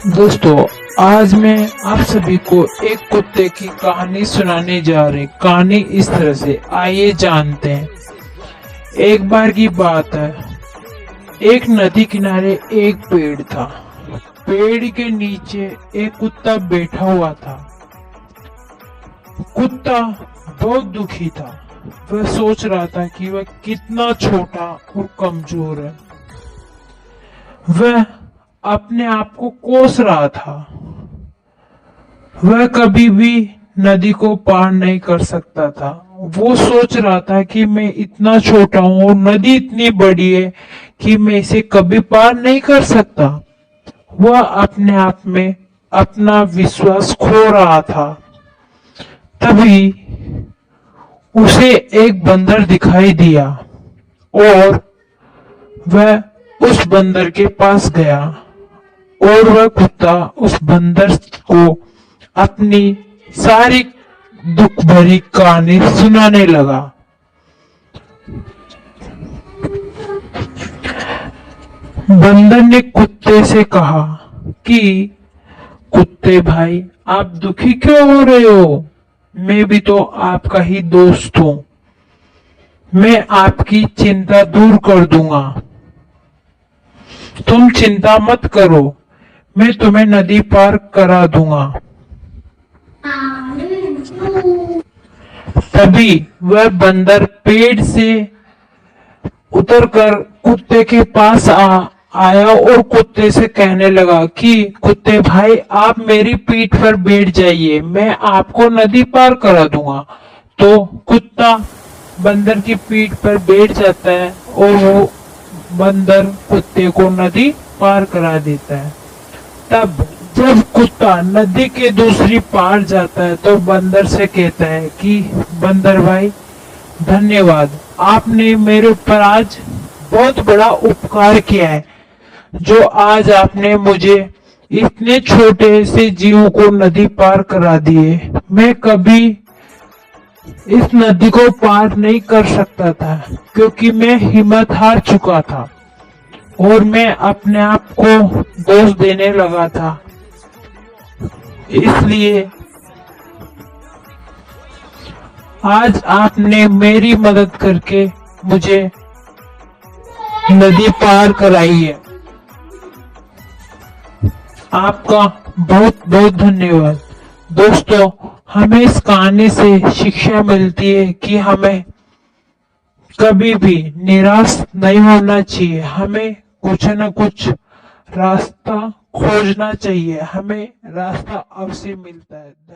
दोस्तों, आज मैं आप सभी को एक कुत्ते की कहानी सुनाने जा रही। कहानी इस तरह से, आइए जानते हैं। एक बार की बात है, एक नदी किनारे एक पेड़ था। पेड़ के नीचे एक कुत्ता बैठा हुआ था। कुत्ता बहुत दुखी था। वह सोच रहा था कि वह कितना छोटा और कमजोर है। वह अपने आप को कोस रहा था। वह कभी भी नदी को पार नहीं कर सकता था। वो सोच रहा था कि मैं इतना छोटा हूं और नदी इतनी बड़ी है कि मैं इसे कभी पार नहीं कर सकता। वह अपने आप में अपना विश्वास खो रहा था। तभी उसे एक बंदर दिखाई दिया और वह उस बंदर के पास गया और वह कुत्ता उस बंदर को अपनी सारी दुख भरी कहानी सुनाने लगा। बंदर ने कुत्ते से कहा कि कुत्ते भाई, आप दुखी क्यों हो रहे हो? मैं भी तो आपका ही दोस्त हूं। मैं आपकी चिंता दूर कर दूंगा। तुम चिंता मत करो, मैं तुम्हें नदी पार करा दूंगा। तभी वह बंदर पेड़ से उतरकर कुत्ते के पास आया और कुत्ते से कहने लगा कि कुत्ते भाई, आप मेरी पीठ पर बैठ जाइए, मैं आपको नदी पार करा दूंगा। तो कुत्ता बंदर की पीठ पर बैठ जाता है और वो बंदर कुत्ते को नदी पार करा देता है। तब जब कुत्ता नदी के दूसरी पार जाता है तो बंदर से कहता है कि बंदर भाई, धन्यवाद, आपने मेरे ऊपर आज बहुत बड़ा उपकार किया है। जो आज आपने मुझे इतने छोटे से जीव को नदी पार करा दिए। मैं कभी इस नदी को पार नहीं कर सकता था क्योंकि मैं हिम्मत हार चुका था और मैं अपने आप को दोष देने लगा था। इसलिए आज आपने मेरी मदद करके मुझे नदी पार कराई है। आपका बहुत बहुत धन्यवाद। दोस्तों, हमें इस कहानी से शिक्षा मिलती है कि हमें कभी भी निराश नहीं होना चाहिए। हमें कुछ न कुछ रास्ता खोजना चाहिए। हमें रास्ता अवश्य मिलता है।